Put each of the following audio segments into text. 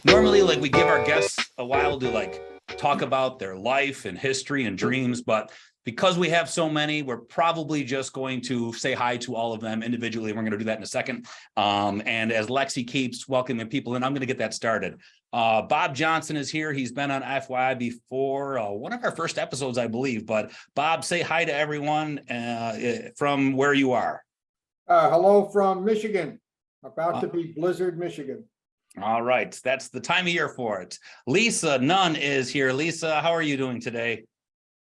Normally, like we give our guests a while to like talk about their life and history and dreams, but because we have so many, we're probably just going to say hi to all of them individually. We're going to do that in a second. And as Lexi keeps welcoming people in, I'm going to get that started. Bob Johnson is here. He's been on FYI before, one of our first episodes, I believe. But Bob, say hi to everyone from where you are. Hello from Michigan, about to be Blizzard, Michigan. All right, that's the time of year for it. Lisa Nunn is here. Lisa, how are you doing today?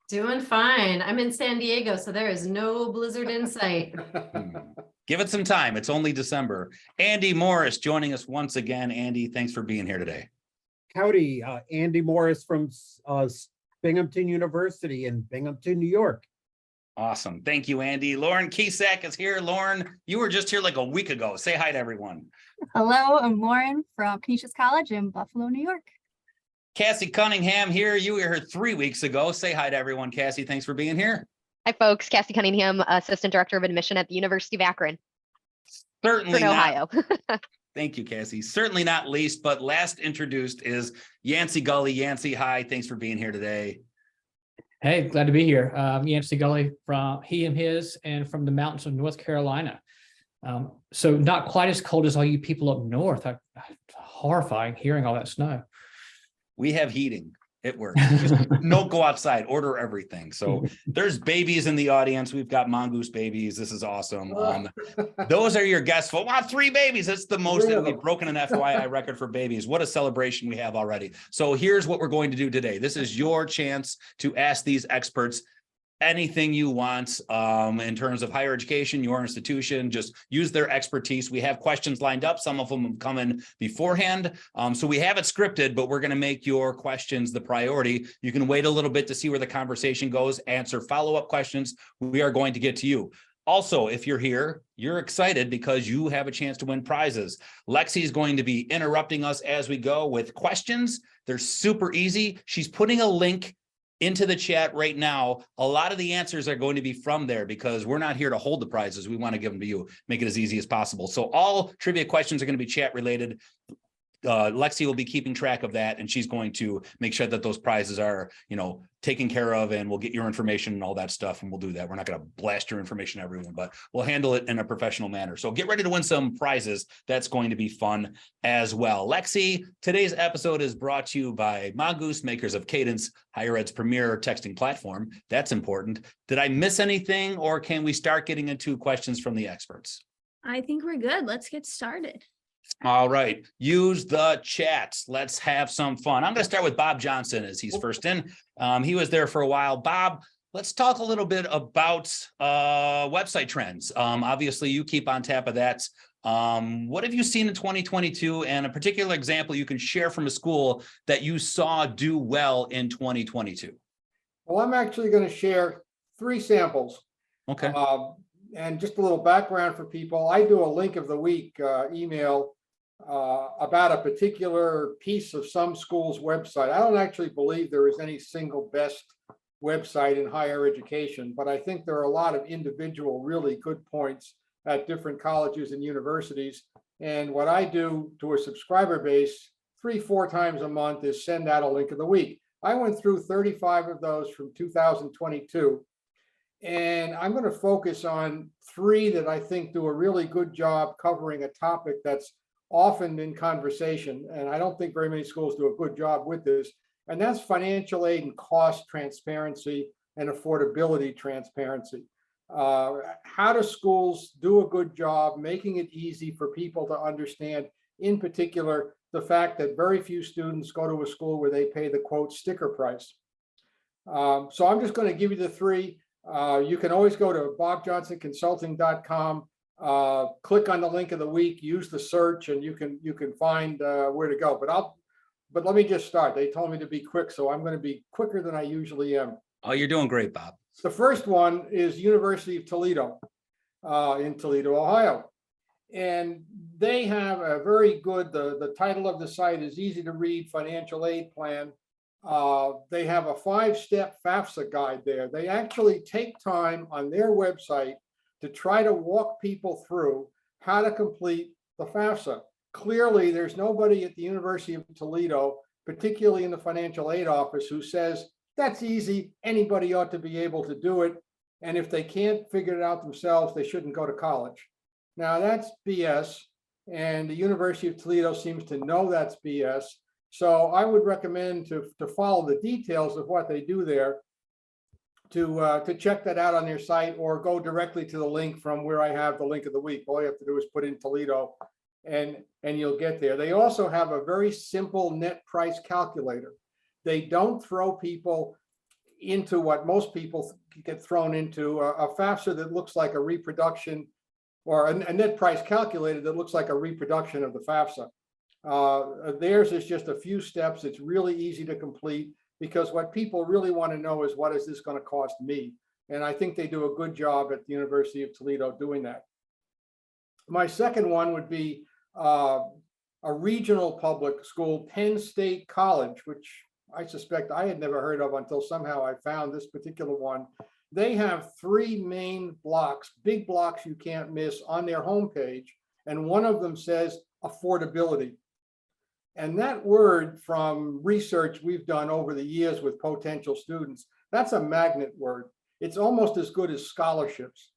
Doing fine. I'm in San Diego, so there is no blizzard in sight. Give it some time. It's only December. Andy Morris joining us once again. Andy, thanks for being here today. Howdy, Andy Morris from Binghamton University in Binghamton, New York. Awesome. Thank you, Andy. Lauren Keesack is here. Lauren, you were just here like a week ago. Say hi to everyone. Hello, I'm Lauren from Canisius College in Buffalo, New York. Cassie Cunningham here. You were here 3 weeks ago. Say hi to everyone, Cassie. Thanks for being here. Hi, folks. Cassie Cunningham, Assistant Director of Admission at the University of Akron. Certainly in Ohio. Thank you, Cassie. Certainly not least, but last introduced is Yancey Gully. Yancey, hi. Thanks for being here today. Hey, glad to be here. Yancey Gully from he and his and from the mountains of North Carolina. So not quite as cold as all you people up north. Horrifying hearing all that snow. We have heating. It works. Just don't go outside. Order everything. So there's babies in the audience. We've got Mongoose babies. This is awesome. Those are your guests. Wow, 3 babies. That's the most that we've broken an FYI record for babies. What a celebration we have already. So here's what we're going to do today. This is your chance to ask these experts anything you want in terms of higher education, your institution. Just use their expertise. We have questions lined up. Some of them have come in beforehand. So we have it scripted, but we're going to make your questions the priority. You can wait a little bit to see where the conversation goes, answer follow-up questions. We are going to get to you. Also, if you're here, you're excited because you have a chance to win prizes. Lexi is going to be interrupting us as we go with questions. They're super easy. She's putting a link into the chat right now. A lot of the answers are going to be from there because we're not here to hold the prizes. We want to give them to you, make it as easy as possible. So all trivia questions are going to be chat related. Lexi will be keeping track of that, and she's going to make sure that those prizes are, taken care of, and we'll get your information and all that stuff, and we'll do that. We're not going to blast your information to everyone, but we'll handle it in a professional manner. So get ready to win some prizes. That's going to be fun as well. Lexi, today's episode is brought to you by Mongoose, makers of Cadence, Higher Ed's premier texting platform. That's important. Did I miss anything, or can we start getting into questions from the experts? I think we're good. Let's get started. All right, use the chat. Let's have some fun. I'm going to start with Bob Johnson as he's first in. He was there for a while. Bob, let's talk a little bit about website trends. Obviously, you keep on top of that. What have you seen in 2022, and a particular example you can share from a school that you saw do well in 2022? Well, I'm actually going to share 3 samples. Okay. And just a little background for people. I do a link of the week email about a particular piece of some school's website. I don't actually believe there is any single best website in higher education, but I think there are a lot of individual really good points at different colleges and universities. And what I do to a subscriber base 3-4 times a month is send out a link of the week. I went through 35 of those from 2022. And I'm going to focus on 3 that I think do a really good job covering a topic that's often in conversation. And I don't think very many schools do a good job with this. And that's financial aid and cost transparency and affordability transparency. How do schools do a good job making it easy for people to understand, in particular, the fact that very few students go to a school where they pay the quote sticker price. So I'm just going to give you the 3. You can always go to bobjohnsonconsulting.com, click on the link of the week, use the search, and you can find where to go. But let me just start. They told me to be quick, so I'm going to be quicker than I usually am. Oh, you're doing great, Bob. The first one is University of Toledo in Toledo, Ohio. And they have a very good, the title of the site is easy to read financial aid plan. They have a 5-step FAFSA guide there. They actually take time on their website to try to walk people through how to complete the FAFSA. Clearly, there's nobody at the University of Toledo, particularly in the financial aid office, who says, that's easy, anybody ought to be able to do it. And if they can't figure it out themselves, they shouldn't go to college. Now, that's BS. And the University of Toledo seems to know that's BS. So I would recommend to follow the details of what they do there, to check that out on their site, or go directly to the link from where I have the link of the week. All you have to do is put in Toledo and you'll get there. They also have a very simple net price calculator. They don't throw people into what most people get thrown into, a FAFSA that looks like a reproduction, or a net price calculator that looks like a reproduction of the FAFSA. Theirs is just a few steps. It's really easy to complete, because what people really want to know is, what is this going to cost me? And I think they do a good job at the University of Toledo doing that. My second one would be a regional public school, Penn State College, which I suspect I had never heard of until somehow I found this particular one. They have 3 main blocks, big blocks you can't miss, on their homepage. And one of them says affordability. And that word, from research we've done over the years with potential students, that's a magnet word. It's almost as good as scholarships.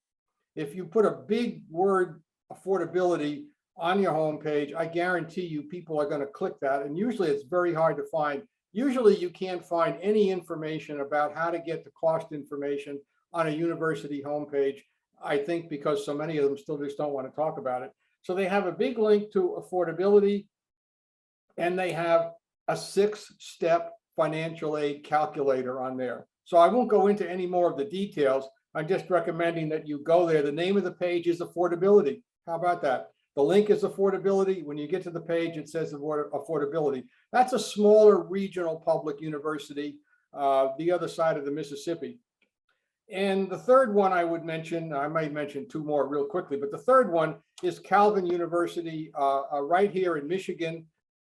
If you put a big word, affordability, on your homepage, I guarantee you people are going to click that. And usually it's very hard to find. Usually you can't find any information about how to get the cost information on a university homepage, I think because so many of them still just don't want to talk about it. So they have a big link to affordability, and they have a 6-step financial aid calculator on there. So I won't go into any more of the details. I'm just recommending that you go there. The name of the page is affordability. How about that? The link is affordability. When you get to the page, it says affordability. That's a smaller regional public university, the other side of the Mississippi. And the third one I would mention, I might mention 2 more real quickly, but the third one is Calvin University, right here in Michigan.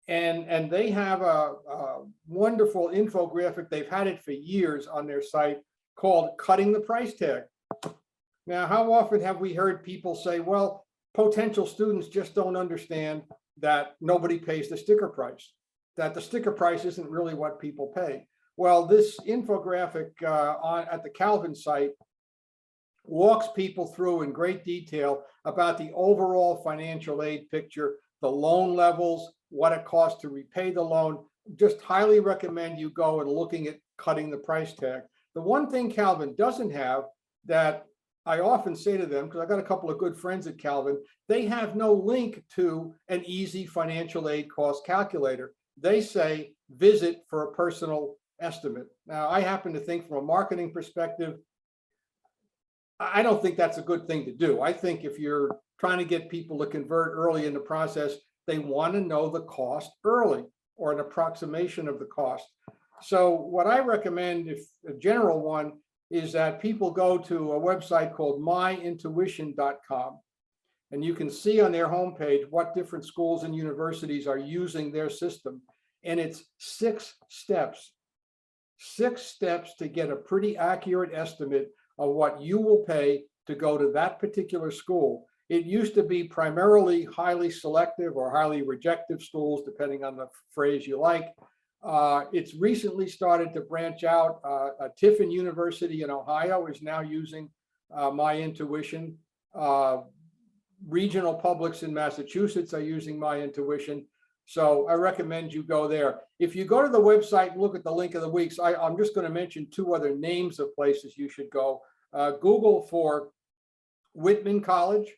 And they have a wonderful infographic. They've had it for years on their site, called Cutting the Price Tag. Now, how often have we heard people say, well, potential students just don't understand that nobody pays the sticker price, that the sticker price isn't really what people pay. Well, this infographic at the Calvin site walks people through in great detail about the overall financial aid picture, the loan levels, what it costs to repay the loan. Just highly recommend you go and looking at Cutting the Price Tag. The one thing Calvin doesn't have, that I often say to them, because I got a couple of good friends at Calvin, they have no link to an easy financial aid cost calculator. They say, visit for a personal estimate. Now, I happen to think from a marketing perspective, I don't think that's a good thing to do. I think if you're trying to get people to convert early in the process, they want to know the cost early, or an approximation of the cost. So what I recommend, if a general one, is that people go to a website called myintuition.com, and you can see on their homepage what different schools and universities are using their system. And it's 6 steps, 6 steps to get a pretty accurate estimate of what you will pay to go to that particular school. It used to be primarily highly selective or highly rejective schools, depending on the phrase you like. It's recently started to branch out. Tiffin University in Ohio is now using My Intuition. Regional publics in Massachusetts are using My Intuition. So I recommend you go there. If you go to the website and look at the link of the weeks, I'm just going to mention 2 other names of places you should go. Google for Whitman College,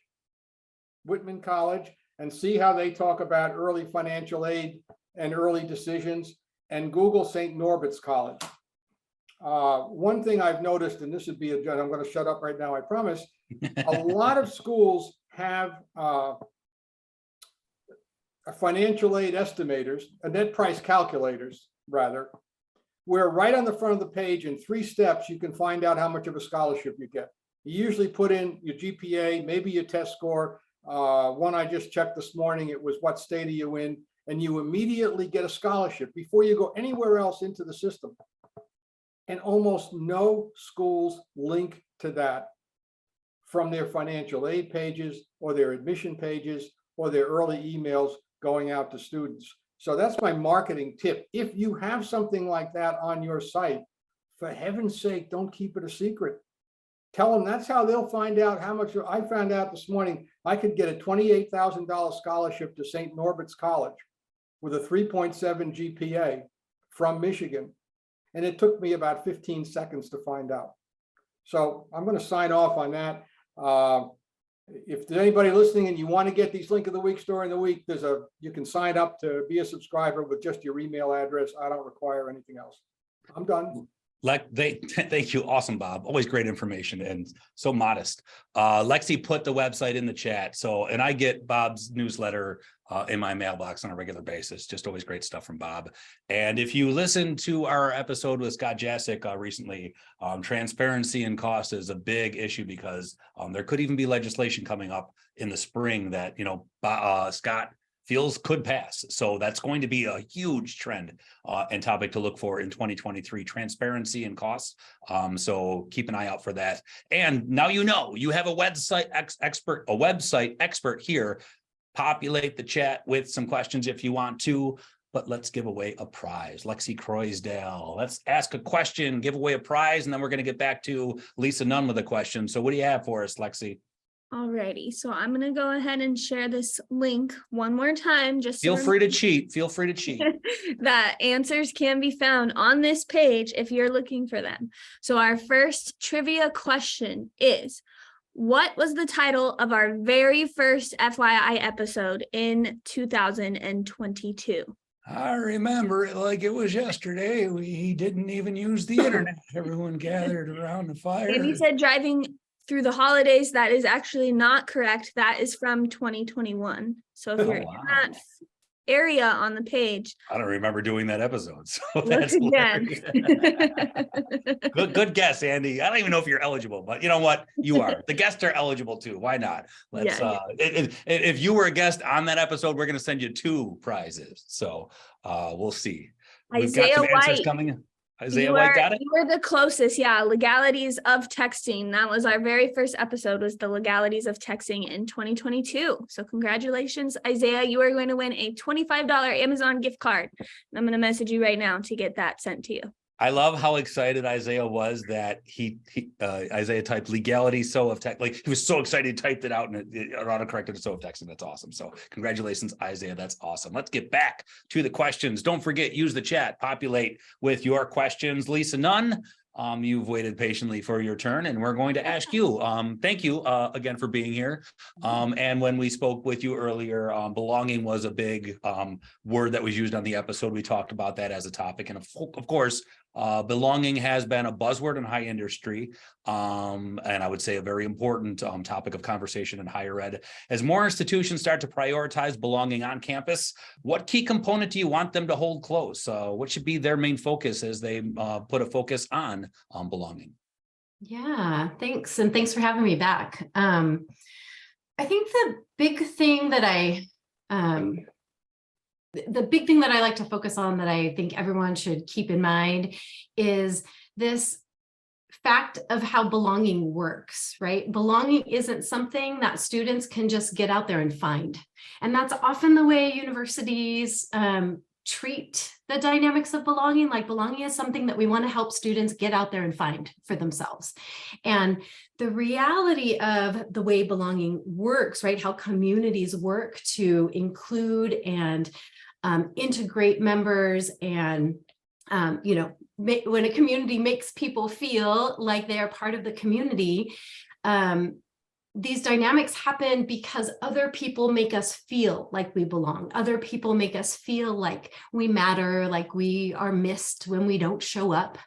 and see how they talk about early financial aid and early decisions, and Google St. Norbert's College. One thing I've noticed, and this would be I'm going to shut up right now, I promise. A lot of schools have financial aid estimators, net price calculators, rather, where right on the front of the page in 3 steps, you can find out how much of a scholarship you get. You usually put in your GPA, maybe your test score. One I just checked this morning, it was what state are you in, and you immediately get a scholarship before you go anywhere else into the system. And almost no schools link to that from their financial aid pages or their admission pages or their early emails going out to students. So that's my marketing tip. If you have something like that on your site, for heaven's sake, don't keep it a secret. Tell them that's how they'll find out how much. I found out this morning I could get a $28,000 scholarship to St. Norbert's College with a 3.7 GPA from Michigan. And it took me about 15 seconds to find out. So I'm going to sign off on that. If there's anybody listening and you want to get these Link of the Week story in the week, you can sign up to be a subscriber with just your email address. I don't require anything else. I'm done. Thank you. Awesome, Bob. Always great information and so modest. Lexi put the website in the chat. And I get Bob's newsletter in my mailbox on a regular basis. Just always great stuff from Bob. And if you listen to our episode with Scott Jasic recently, transparency and cost is a big issue because there could even be legislation coming up in the spring that, Scott feels could pass. So that's going to be a huge trend and topic to look for in 2023, transparency and costs. So keep an eye out for that. And now you have a website expert here. Populate the chat with some questions if you want to, but let's give away a prize. Lexi Croysdale, let's ask a question, give away a prize, and then we're going to get back to Lisa Nunn with a question. So what do you have for us, Lexi? Alrighty, so I'm gonna go ahead and share this link one more time. Just feel free to cheat. Feel free to cheat. That answers can be found on this page if you're looking for them. So our first trivia question is, what was the title of our very first FYI episode in 2022? I remember it like it was yesterday. We didn't even use the internet. Everyone gathered around the fire. And you said driving through the holidays. That is actually not correct. That is from 2021. So if you're in that area on the page, I don't remember doing that episode. So look that's again. good guess, Andy. I don't even know if you're eligible, but you know what? You are. The guests are eligible too. Why not? Let's if you were a guest on that episode, we're going to send you 2 prizes. So we'll see. We've got some answers coming in. Isaiah White got it? You were the closest. Yeah. Legalities of texting. That was our very first episode, was the legalities of texting in 2022. So congratulations, Isaiah. You are going to win a $25 Amazon gift card. I'm going to message you right now to get that sent to you. I love how excited Isaiah was that Isaiah typed legality so of text. Like he was so excited, he typed it out and it autocorrected to so of texting. That's awesome. So congratulations, Isaiah. That's awesome. Let's get back to the questions. Don't forget, use the chat, populate with your questions. Lisa Nunn, you've waited patiently for your turn and we're going to ask you. Thank you again for being here. And when we spoke with you earlier, belonging was a big word that was used on the episode. We talked about that as a topic. And of course, belonging has been a buzzword in high industry, and I would say a very important topic of conversation in higher ed. As more institutions start to prioritize belonging on campus, what key component do you want them to hold close? What should be their main focus as they put a focus on belonging? Yeah, thanks. And thanks for having me back. I think the big thing that I like to focus on, that I think everyone should keep in mind, is this fact of how belonging works, right? Belonging isn't something that students can just get out there and find. And that's often the way universities treat the dynamics of belonging. Like belonging is something that we want to help students get out there and find for themselves. And the reality of the way belonging works, right? How communities work to include and integrate members, and when a community makes people feel like they are part of the community, these dynamics happen because other people make us feel like we belong. Other people make us feel like we matter, like we are missed when we don't show up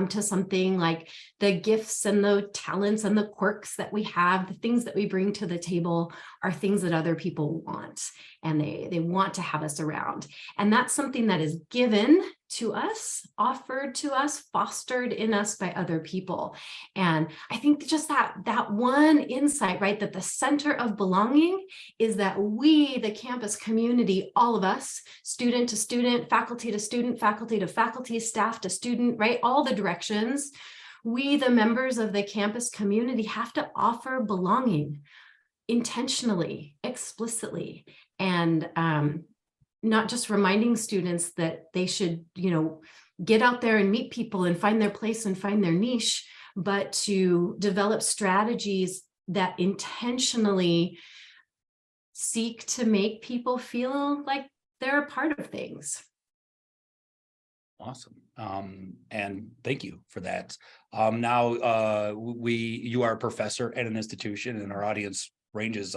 to something. Like the gifts and the talents and the quirks that we have, the things that we bring to the table are things that other people want, and they want to have us around. And that's something that is given to us, offered to us, fostered in us by other people. And I think just that one insight, right, that the center of belonging is that we, the campus community, all of us, student to student, faculty to student, faculty to faculty, staff to student, right, all the directions, we, the members of the campus community, have to offer belonging. intentionally, explicitly, and not just reminding students that they should, get out there and meet people and find their place and find their niche, but to develop strategies that intentionally seek to make people feel like they're a part of things. Awesome. And thank you for that. Now, you are a professor at an institution, and our audience ranges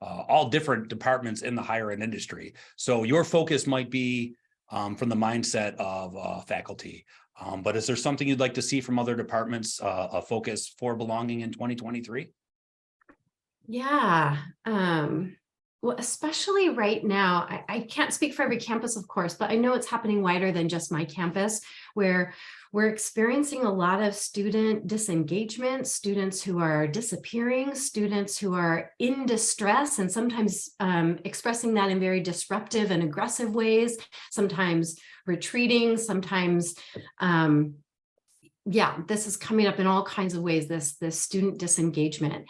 all different departments in the higher ed industry. So your focus might be from the mindset of faculty. But is there something you'd like to see from other departments, a focus for belonging in 2023? Yeah. Well, especially right now, I can't speak for every campus, of course, but I know it's happening wider than just my campus, where we're experiencing a lot of student disengagement, students who are disappearing, students who are in distress, and sometimes expressing that in very disruptive and aggressive ways, sometimes retreating, sometimes, this is coming up in all kinds of ways, this student disengagement.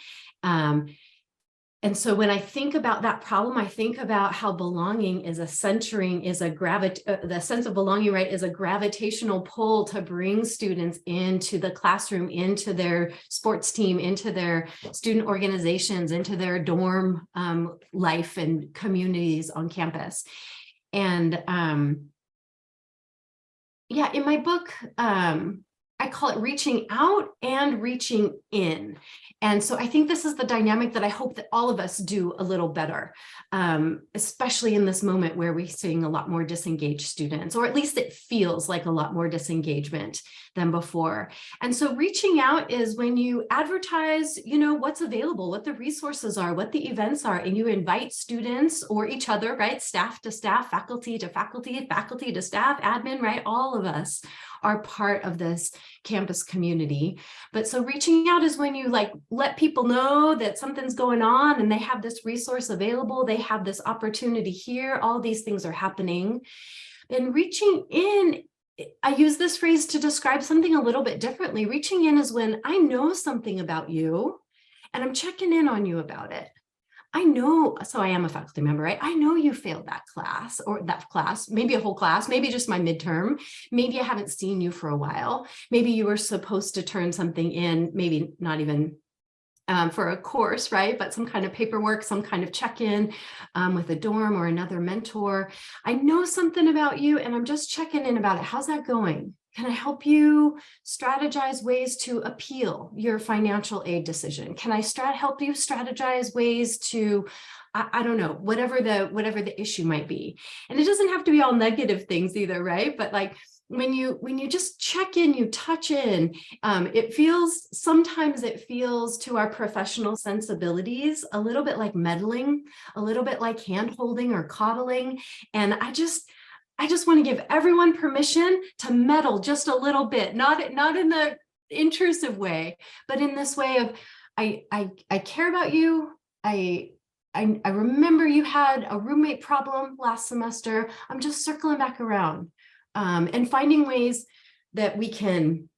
And so when I think about that problem, I think about how belonging is the sense of belonging, right, is a gravitational pull to bring students into the classroom, into their sports team, into their student organizations, into their dorm life and communities on campus. And in my book, I call it reaching out and reaching in. And so I think this is the dynamic that I hope that all of us do a little better, especially in this moment where we're seeing a lot more disengaged students, or at least it feels like a lot more disengagement than before. And so reaching out is when you advertise, what's available, what the resources are, what the events are, and you invite students or each other, right? Staff to staff, faculty to faculty, faculty to staff, admin, right? All of us are part of this campus community. But so reaching out is when you let people know that something's going on and they have this resource available, they have this opportunity here, all these things are happening. And reaching in, I use this phrase to describe something a little bit differently. Reaching in is when I know something about you and I'm checking in on you about it. I know, so I am a faculty member, right? I know you failed that class, maybe a whole class, maybe just my midterm. Maybe I haven't seen you for a while. Maybe you were supposed to turn something in, maybe not even for a course, right? But some kind of paperwork, some kind of check-in with a dorm or another mentor. I know something about you and I'm just checking in about it. How's that going? Can I help you strategize ways to appeal your financial aid decision? Can I help you strategize ways to, I don't know, whatever the issue might be? And it doesn't have to be all negative things either, right? But when you just check in, you touch in, sometimes it feels to our professional sensibilities a little bit like meddling, a little bit like hand-holding or coddling. And I just want to give everyone permission to meddle just a little bit, not in the intrusive way, but in this way of, I care about you. I remember you had a roommate problem last semester. I'm just circling back around and finding ways that we can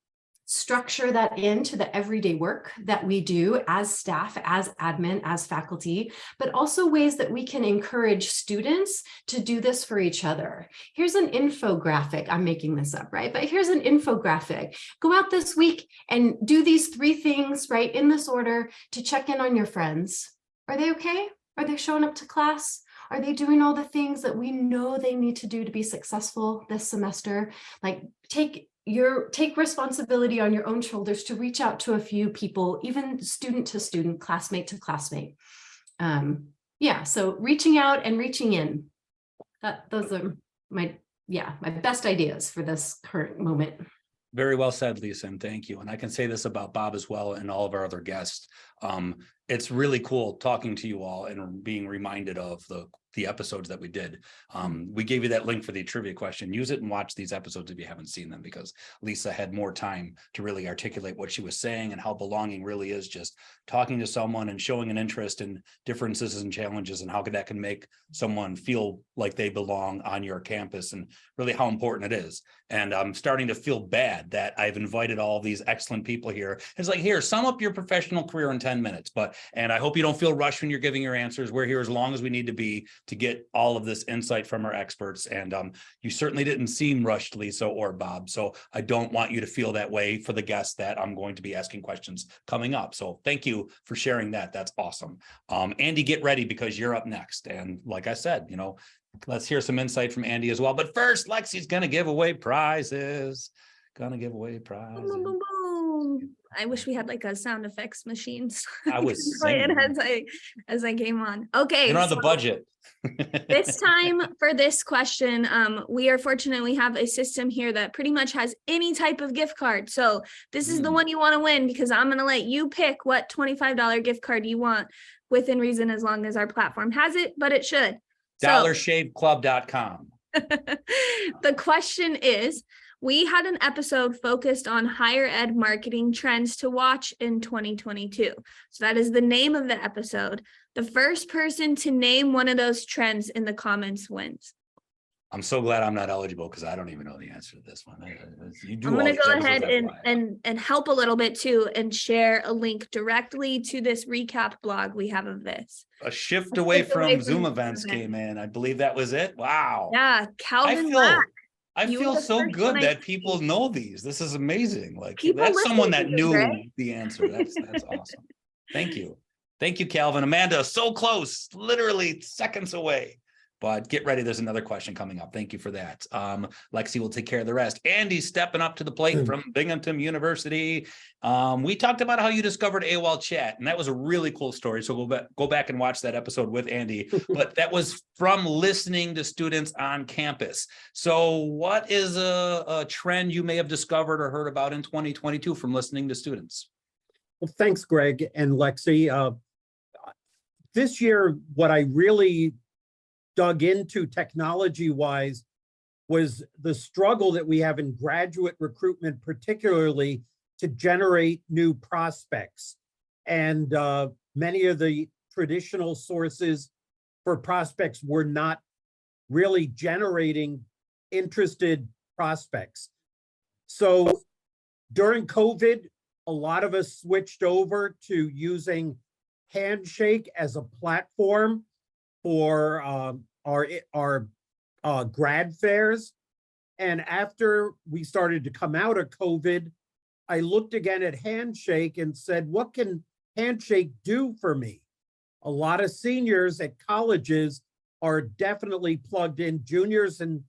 structure that into the everyday work that we do as staff, as admin, as faculty, but also ways that we can encourage students to do this for each other. Here's an infographic. I'm making this up, right? But here's an infographic. Go out this week and do these 3 things, right, in this order to check in on your friends. Are they okay? Are they showing up to class? Are they doing all the things that we know they need to do to be successful this semester? Take responsibility on your own shoulders to reach out to a few people, even student to student, classmate to classmate. So reaching out and reaching in. Those are my best ideas for this current moment. Very well said, Lisa, and thank you. And I can say this about Bob as well and all of our other guests. It's really cool talking to you all and being reminded of the episodes that we did. We gave you that link for the trivia question. Use it and watch these episodes if you haven't seen them, because Lisa had more time to really articulate what she was saying and how belonging really is just talking to someone and showing an interest in differences and challenges, and how that can make someone feel like they belong on your campus, and really how important it is. And I'm starting to feel bad that I've invited all these excellent people here. It's like, here, sum up your professional career in 10 10 minutes, and I hope you don't feel rushed when you're giving your answers. We're here as long as we need to be to get all of this insight from our experts. And you certainly didn't seem rushed, Lisa or Bob. So I don't want you to feel that way for the guests that I'm going to be asking questions coming up. So thank you for sharing that. That's awesome. Andy, get ready because you're up next. And like I said, let's hear some insight from Andy as well. But first, Lexi's going to give away prizes. Boom, boom, boom, boom. I wish we had like a sound effects machine. So I was play it singing. as I came on. Okay. You don't have the so budget. this time for this question, we are fortunate we have a system here that pretty much has any type of gift card. So this is the one you want to win, because I'm going to let you pick what $25 gift card you want within reason, as long as our platform has it, but it should. DollarShaveClub.com. The question is, we had an episode focused on higher ed marketing trends to watch in 2022. So that is the name of the episode. The first person to name one of those trends in the comments wins. I'm so glad I'm not eligible because I don't even know the answer to this one. I'm going to go ahead and help a little bit too, and share a link directly to this recap blog we have of this. A shift away from Zoom events came in. I believe that was it. Wow. Yeah, Calvin I feel so good that people know these. This is amazing. Like, that's someone that knew the answer. That's awesome. Thank you. Thank you, Calvin. Amanda, so close, literally seconds away. But get ready. There's another question coming up. Thank you for that. Lexi will take care of the rest. Andy's stepping up to the plate from Binghamton University. We talked about how you discovered AOL chat, and that was a really cool story. So go back and watch that episode with Andy. But that was from listening to students on campus. So what is a trend you may have discovered or heard about in 2022 from listening to students? Well, thanks, Greg and Lexi. This year, what I really dug into technology-wise was the struggle that we have in graduate recruitment, particularly to generate new prospects. And many of the traditional sources for prospects were not really generating interested prospects. So during COVID, a lot of us switched over to using Handshake as a platform for our grad fairs. And after we started to come out of COVID, I looked again at Handshake and said, what can Handshake do for me? A lot of seniors at colleges are definitely plugged in. Juniors and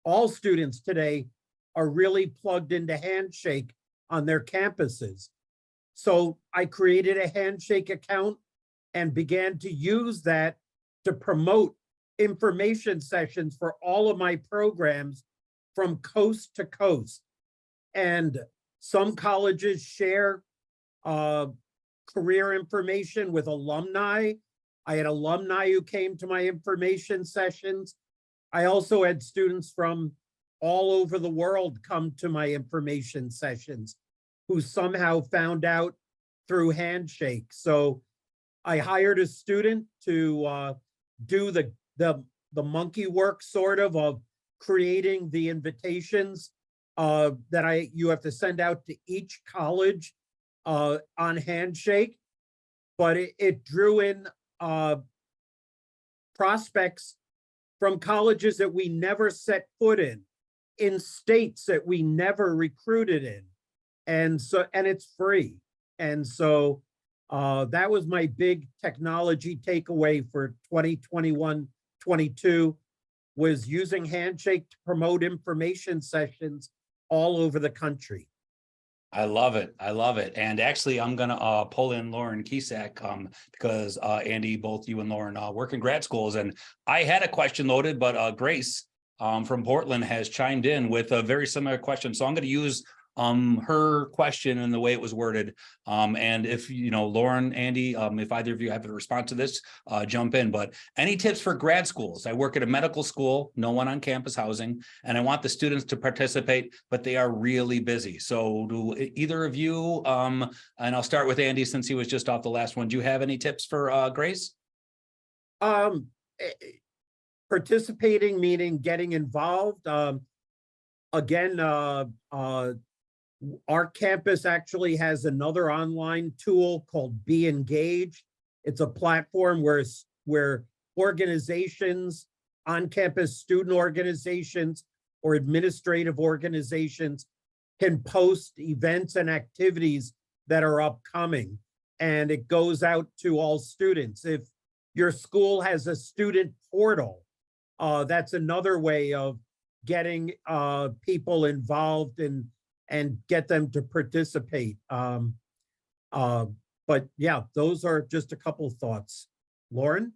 all students today are really plugged into Handshake on their campuses. So I created a Handshake account and began to use that to promote information sessions for all of my programs from coast to coast. And some colleges share career information with alumni. I had alumni who came to my information sessions. I also had students from all over the world come to my information sessions who somehow found out through Handshake. So I hired a student to do the monkey work sort of creating the invitations that you have to send out to each college on Handshake, but it drew in prospects from colleges that we never set foot in states that we never recruited in, and it's free. And so that was my big technology takeaway for 2021-22, was using Handshake to promote information sessions all over the country. I love it. I love it. And actually, I'm going to pull in Lauren Kisak because Andy, both you and Lauren work in grad schools. And I had a question loaded, but Grace from Portland has chimed in with a very similar question. So I'm going to use her question and the way it was worded. And if, Lauren, Andy, if either of you have a response to this, jump in. But any tips for grad schools? I work at a medical school, no one on campus housing, and I want the students to participate, but they are really busy. So do either of you, and I'll start with Andy since he was just off the last one. Do you have any tips for Grace? Participating, meaning getting involved. Again, Our campus actually has another online tool called Be Engaged. It's a platform where organizations, on-campus student organizations or administrative organizations can post events and activities that are upcoming. And it goes out to all students. If your school has a student portal, that's another way of getting people involved and get them to participate. But yeah, those are just a couple thoughts. Lauren?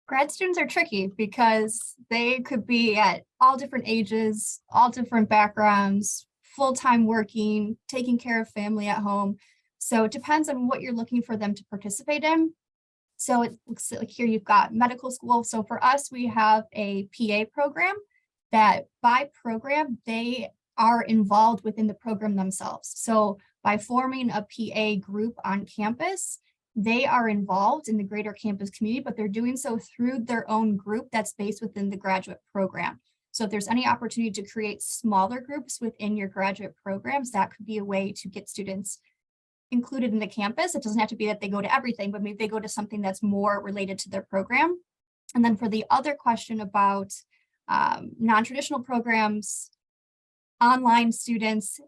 Grad students are tricky because they could be at all different ages, all different backgrounds, full-time working, taking care of family at home. So it depends on what you're looking for them to participate in. So it looks like here you've got medical school. So for us, we have a PA program that by program, they are involved within the program themselves. So by forming a PA group on campus, they are involved in the greater campus community, but they're doing so through their own group that's based within the graduate program. So if there's any opportunity to create smaller groups within your graduate programs, that could be a way to get students included in the campus. It doesn't have to be that they go to everything, but maybe they go to something that's more related to their program. And then for the other question about non-traditional programs, online students,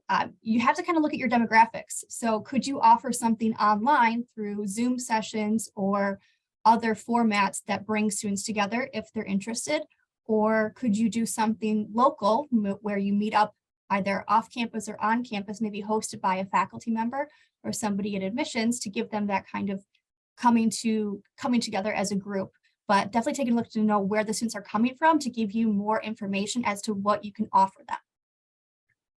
you have to kind of look at your demographics. So could you offer something online through Zoom sessions or other formats that bring students together if they're interested? Or could you do something local where you meet up either off campus or on campus, maybe hosted by a faculty member or somebody in admissions to give them that kind of coming together as a group? But definitely taking a look to know where the students are coming from to give you more information as to what you can offer them.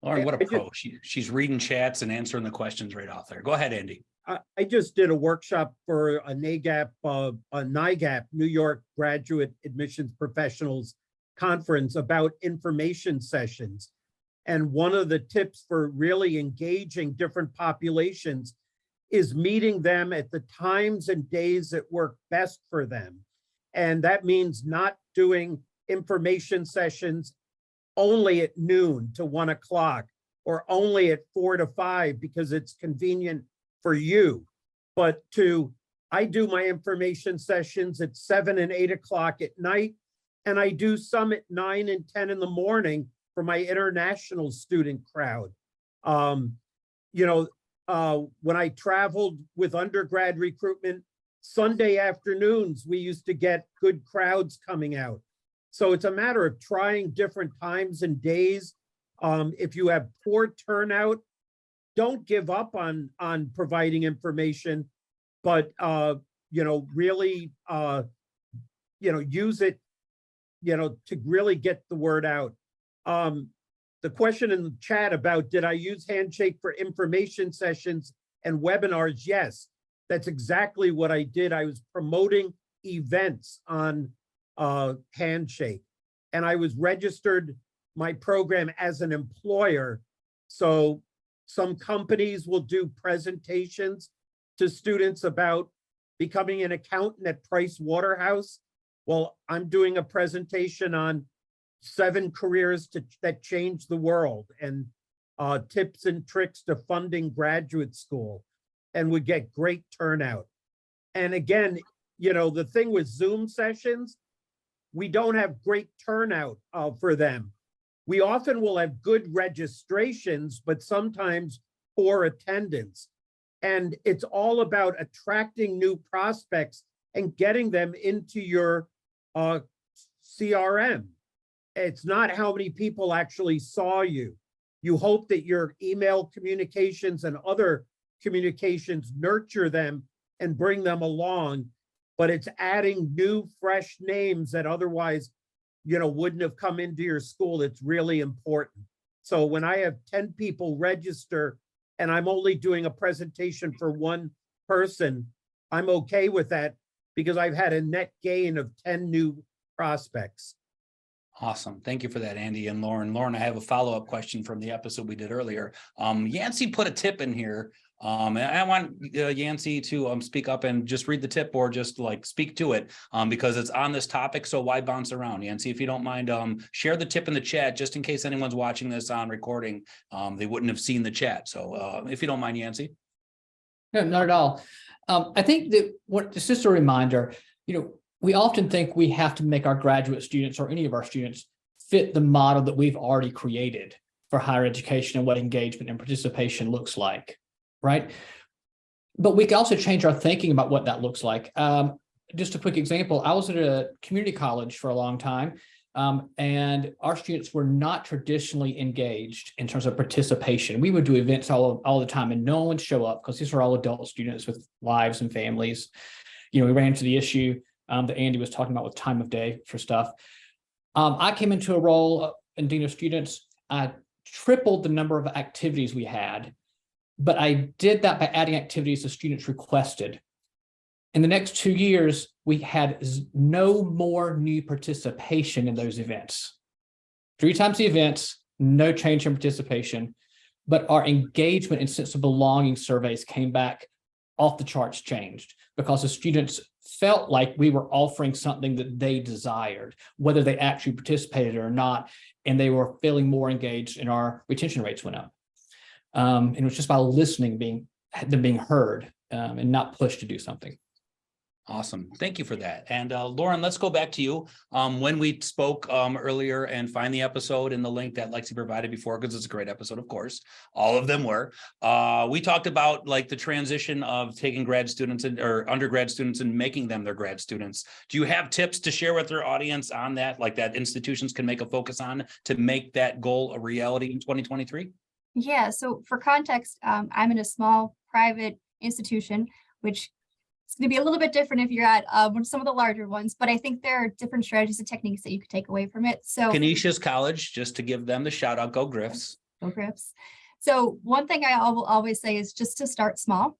Lauren, what a pro. She's reading chats and answering the questions right off there. Go ahead, Andy. I just did a workshop for a NIGAP, New York Graduate Admissions Professionals Conference about information sessions. And one of the tips for really engaging different populations is meeting them at the times and days that work best for them. And that means not doing information sessions only at noon to 1 o'clock or only at 4 to 5 because it's convenient for you. But I do my information sessions at 7 and 8 o'clock at night, and I do some at 9 and 10 in the morning for my international student crowd. When I traveled with undergrad recruitment, Sunday afternoons, we used to get good crowds coming out. So it's a matter of trying different times and days. If you have poor turnout, don't give up on providing information, but really use it, to really get the word out. The question in the chat about did I use Handshake for information sessions and webinars? Yes, that's exactly what I did. I was promoting events on Handshake, and I was registered my program as an employer. So some companies will do presentations to students about becoming an accountant at Price Waterhouse. Well, I'm doing a presentation on 7 careers that change the world and tips and tricks to funding graduate school, and would get great turnout. And again, the thing with Zoom sessions, we don't have great turnout for them. We often will have good registrations, but sometimes poor attendance. And it's all about attracting new prospects and getting them into your CRM. It's not how many people actually saw you. You hope that your email communications and other communications nurture them and bring them along, but it's adding new, fresh names that otherwise, wouldn't have come into your school. It's really important. So when I have 10 people register and I'm only doing a presentation for one person, I'm okay with that because I've had a net gain of 10 new prospects. Awesome. Thank you for that, Andy and Lauren. Lauren, I have a follow-up question from the episode we did earlier. Yancey put a tip in here And I want Yancey to speak up and just read the tip or just like speak to it because it's on this topic. So why bounce around? Yancey, if you don't mind, share the tip in the chat just in case anyone's watching this on recording. They wouldn't have seen the chat. So if you don't mind, Yancey. No, not at all. I think that it's just a reminder, we often think we have to make our graduate students or any of our students fit the model that we've already created for higher education and what engagement and participation looks like, right? But we can also change our thinking about what that looks like. Just a quick example, I was at a community college for a long time, and our students were not traditionally engaged in terms of participation. We would do events all the time and no one would show up because these are all adult students with lives and families. We ran into the issue that Andy was talking about with time of day for stuff. I came into a role in Dean of Students. I tripled the number of activities we had, but I did that by adding activities the students requested. In the next 2 years, we had no more new participation in those events. 3 times the events, no change in participation, but our engagement and sense of belonging surveys came back off the charts changed because the students felt like we were offering something that they desired, whether they actually participated or not, and they were feeling more engaged and our retention rates went up. And it was just by listening, them being heard and not pushed to do something. Awesome. Thank you for that. And Lauren, let's go back to you. When we spoke earlier and find the episode in the link that Lexi provided before, because it's a great episode, of course, all of them were. We talked about like the transition of taking grad students or undergrad students and making them their grad students. Do you have tips to share with our audience on that, like that institutions can make a focus on to make that goal a reality in 2023? Yeah, so for context, I'm in a small private institution, which it's going to be a little bit different if you're at some of the larger ones, but I think there are different strategies and techniques that you could take away from it. So Canisius College, just to give them the shout out, go Griffs. Go Griffs. So one thing I will always say is just to start small.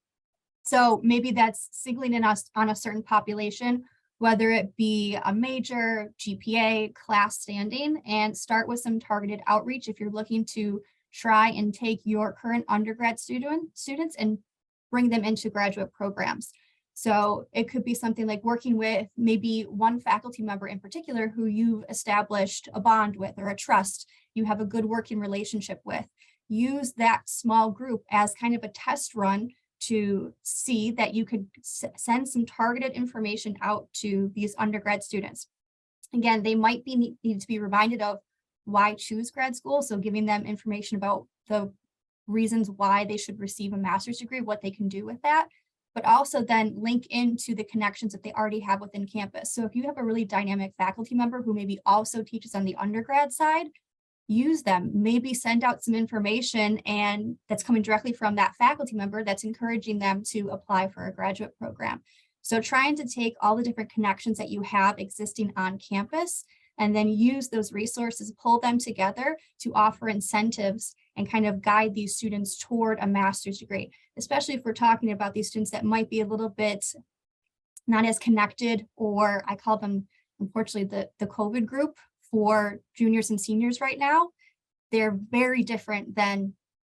So maybe that's singling in us on a certain population, whether it be a major, GPA, class standing, and start with some targeted outreach if you're looking to try and take your current undergrad students and bring them into graduate programs. So it could be something like working with maybe one faculty member in particular who you've established a bond with or a trust, you have a good working relationship with. Use that small group as kind of a test run to see that you could send some targeted information out to these undergrad students. Again, they might need to be reminded of why choose grad school. So giving them information about the reasons why they should receive a master's degree, what they can do with that, but also then link into the connections that they already have within campus. So if you have a really dynamic faculty member who maybe also teaches on the undergrad side, use them, maybe send out some information and that's coming directly from that faculty member that's encouraging them to apply for a graduate program. So trying to take all the different connections that you have existing on campus and then use those resources, pull them together to offer incentives and kind of guide these students toward a master's degree, especially if we're talking about these students that might be a little bit not as connected, or I call them, unfortunately, the COVID group for juniors and seniors right now. They're very different than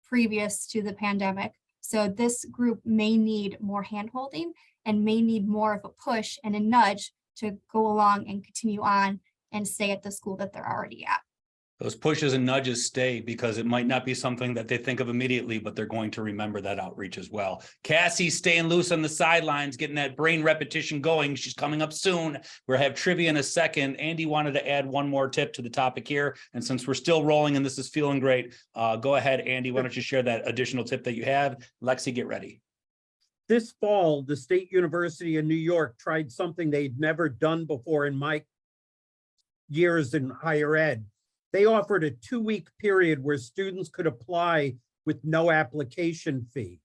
previous to the pandemic. So this group may need more handholding and may need more of a push and a nudge to go along and continue on and stay at the school that they're already at. Those pushes and nudges stay because it might not be something that they think of immediately, but they're going to remember that outreach as well. Cassie's staying loose on the sidelines, getting that brain repetition going. She's coming up soon. We'll have trivia in a second. Andy wanted to add one more tip to the topic here. And since we're still rolling and this is feeling great, go ahead, Andy. Why don't you share that additional tip that you have? Lexi, get ready. This fall, the State University of New York tried something they'd never done before in my years in higher ed. They offered a 2-week period where students could apply with no application fee.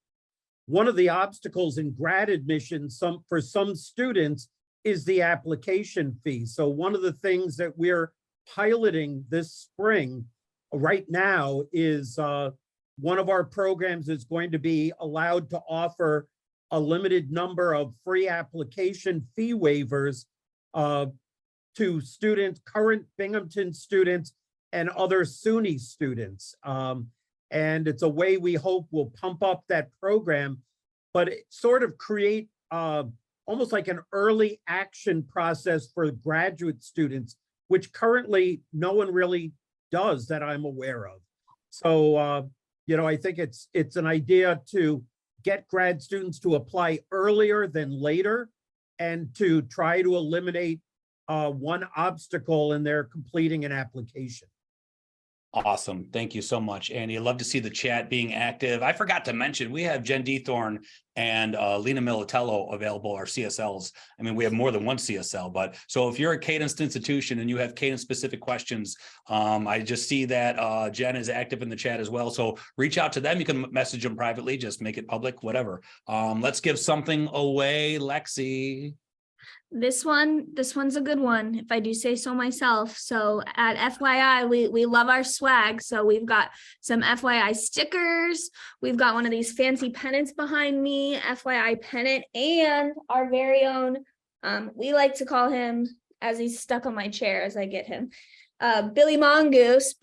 One of the obstacles in grad admission for some students is the application fee. So one of the things that we're piloting this spring right now is one of our programs is going to be allowed to offer a limited number of free application fee waivers to students, current Binghamton students, and other SUNY students. And it's a way we hope will pump up that program, but it sort of create almost like an early action process for graduate students, which currently no one really does that I'm aware of. So, you know, I think it's an idea to get grad students to apply earlier than later and to try to eliminate one obstacle in their completing an application. Awesome. Thank you so much, Andy. Love to see the chat being active. I forgot to mention, we have Jen Dethorn and Lena Militello available, our CSLs. I mean, we have more than one CSL, but so if you're a cadence institution and you have cadence specific questions, I just see that Jen is active in the chat as well. So reach out to them. You can message them privately, just make it public, whatever. Let's give something away, Lexi. This one's a good one, if I do say so myself. So at FYI, we love our swag. So we've got some FYI stickers. We've got one of these fancy pennants behind me, FYI pennant, and our very own, we like to call him, as he's stuck on my chair as I get him, Billy Mongoose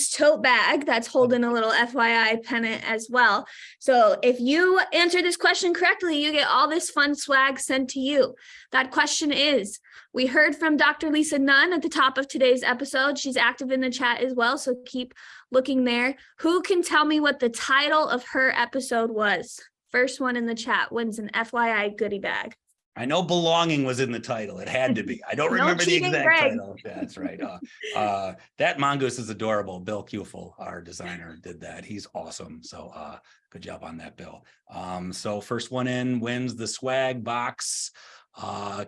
tote bag that's holding a little FYI pennant as well. So if you answer this question correctly, you get all this fun swag sent to you. That question is, we heard from Dr. Lisa Nunn at the top of today's episode. She's active in the chat as well, so keep looking there. Who can tell me what the title of her episode was? First one in the chat wins an FYI goodie bag. I know belonging was in the title. It had to be. I don't No remember the cheating, exact Greg. title. That's right. That mongoose is adorable. Bill Kufel, our designer, did that. He's awesome. So good job on that, Bill. So first one in wins the swag box.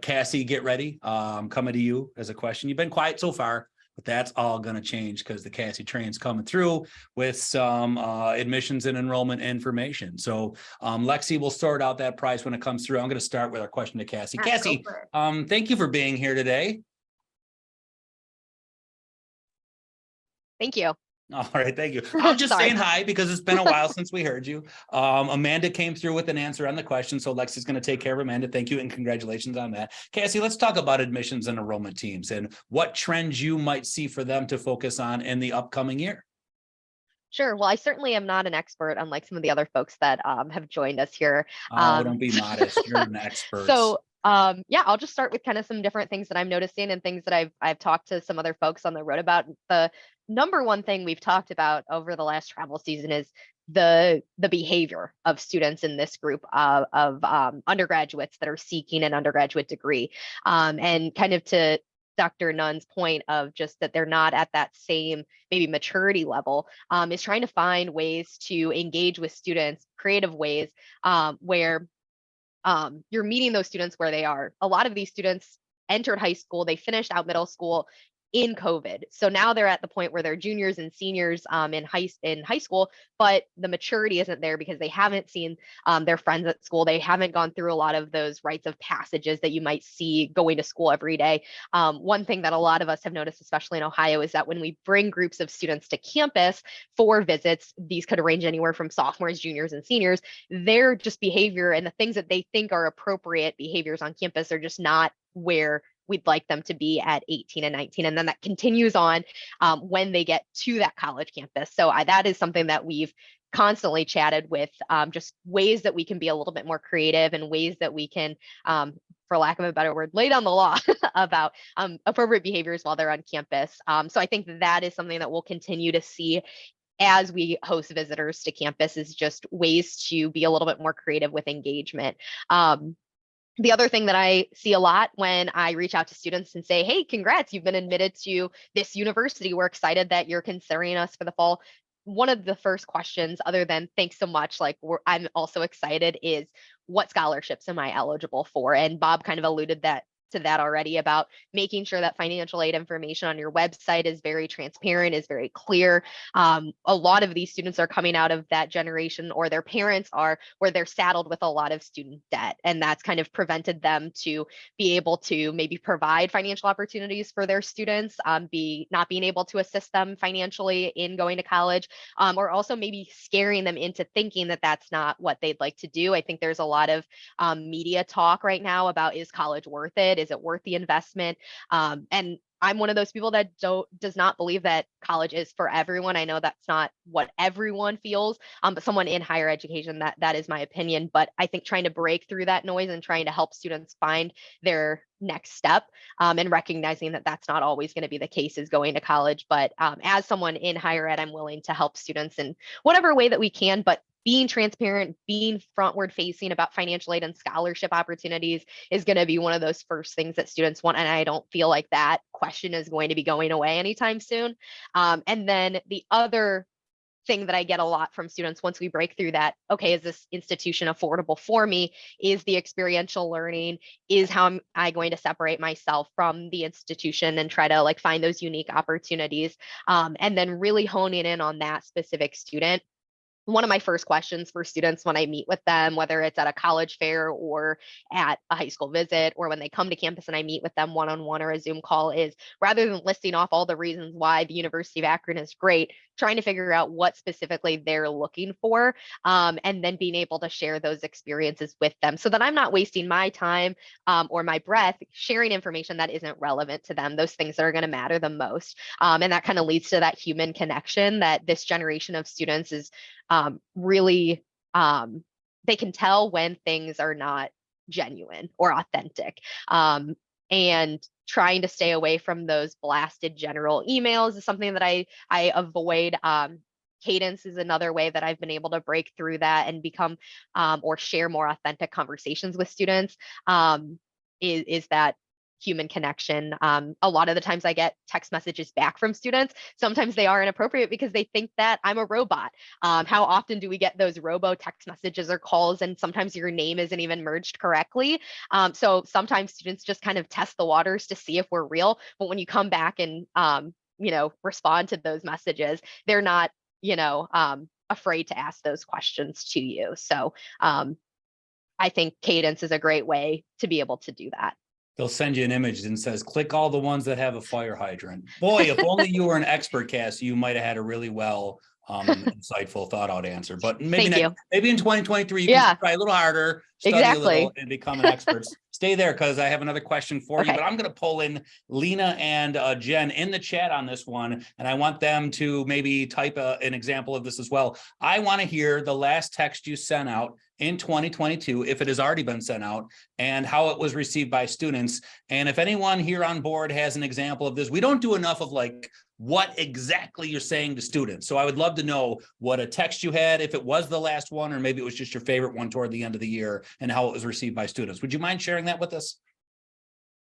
Cassie, get ready. Coming to you as a question. You've been quiet so far, but that's all going to change because the Cassie train's coming through with some admissions and enrollment information. So Lexi will sort out that price when it comes through. I'm going to start with our question to Cassie. Yeah, Cassie, go for it. thank you for being here today. Thank you. All right, thank you. I'm just Sorry. saying hi because it's been a while since we heard you. Amanda came through with an answer on the question, so Lexi's going to take care of Amanda. Thank you and congratulations on that. Cassie, let's talk about admissions and enrollment teams and what trends you might see for them to focus on in the upcoming year. Sure. Well, I certainly am not an expert, unlike some of the other folks that have joined us here. Oh, don't be modest. You're an expert. So yeah, I'll just start with kind of some different things that I'm noticing and things that I've talked to some other folks on the road about. The number one thing we've talked about over the last travel season is the behavior of students in this group of undergraduates that are seeking an undergraduate degree, and kind of to Dr. Nunn's point of just that they're not at that same maybe maturity level, is trying to find ways to engage with students, creative ways, where you're meeting those students where they are. A lot of these students entered high school, they finished out middle school in COVID. So now they're at the point where they're juniors and seniors in high school, but the maturity isn't there because they haven't seen their friends at school. They haven't gone through a lot of those rites of passages that you might see going to school every day. One thing that a lot of us have noticed, especially in Ohio, is that when we bring groups of students to campus for visits, these could range anywhere from sophomores, juniors, and seniors, their just behavior and the things that they think are appropriate behaviors on campus are just not where we'd like them to be at 18 and 19. And then that continues on when they get to that college campus. So that is something that we've constantly chatted with, just ways that we can be a little bit more creative and ways that we can, for lack of a better word, lay down the law about appropriate behaviors while they're on campus. So I think that is something that we'll continue to see as we host visitors to campus, is just ways to be a little bit more creative with engagement. The other thing that I see a lot when I reach out to students and say, hey, congrats, you've been admitted to this university. We're excited that you're considering us for the fall. One of the first questions, other than thanks so much, like I'm also excited, is what scholarships am I eligible for? And Bob kind of alluded to that already, about making sure that financial aid information on your website is very transparent, is very clear. A lot of these students are coming out of that generation, or their parents are, where they're saddled with a lot of student debt. And that's kind of prevented them to be able to maybe provide financial opportunities for their students, not being able to assist them financially in going to college, or also maybe scaring them into thinking that that's not what they'd like to do. I think there's a lot of media talk right now about, is college worth it? Is it worth the investment? And I'm one of those people that does not believe that college is for everyone. I know that's not what everyone feels, but someone in higher education, that is my opinion. But I think trying to break through that noise and trying to help students find their next step, and recognizing that that's not always going to be the case is going to college. But as someone in higher ed, I'm willing to help students in whatever way that we can, but being transparent, being frontward facing about financial aid and scholarship opportunities is going to be one of those first things that students want. And I don't feel like that question is going to be going away anytime soon. And then the other thing that I get a lot from students once we break through that, okay, is this institution affordable for me? Is the experiential learning, is how am I going to separate myself from the institution and try to like find those unique opportunities, and then really honing in on that specific student. One of my first questions for students when I meet with them, whether it's at a college fair or at a high school visit, or when they come to campus and I meet with them one-on-one or a Zoom call, is rather than listing off all the reasons why the University of Akron is great, trying to figure out what specifically they're looking for, and then being able to share those experiences with them so that I'm not wasting my time or my breath sharing information that isn't relevant to them, those things that are going to matter the most. And that kind of leads to that human connection that this generation of students is really, they can tell when things are not genuine or authentic. And trying to stay away from those blasted general emails is something that I avoid. Cadence is another way that I've been able to break through that and become or share more authentic conversations with students, is that human connection. A lot of the times I get text messages back from students. Sometimes they are inappropriate because they think that I'm a robot. How often do we get those robo text messages or calls, and sometimes your name isn't even merged correctly? So sometimes students just kind of test the waters to see if we're real. But when you come back and respond to those messages, they're not afraid to ask those questions to you. So I think Cadence is a great way to be able to do that. They'll send you an image and says, click all the ones that have a fire hydrant. Boy, if only you were an expert, Cass, you might have had a really well insightful, thought out answer. But maybe maybe in 2023, you can try a little harder, study a little, and become an expert. Stay there because I have another question for you, but I'm going to pull in Lena and Jen in the chat on this one. And I want them to maybe type an example of this as well. I want to hear the last text you sent out in 2022, if it has already been sent out, and how it was received by students. And if anyone here on board has an example of this, we don't do enough of like what exactly you're saying to students. So I would love to know what a text you had, if it was the last one, or maybe it was just your favorite one toward the end of the year, and how it was received by students. Would you mind sharing that with us?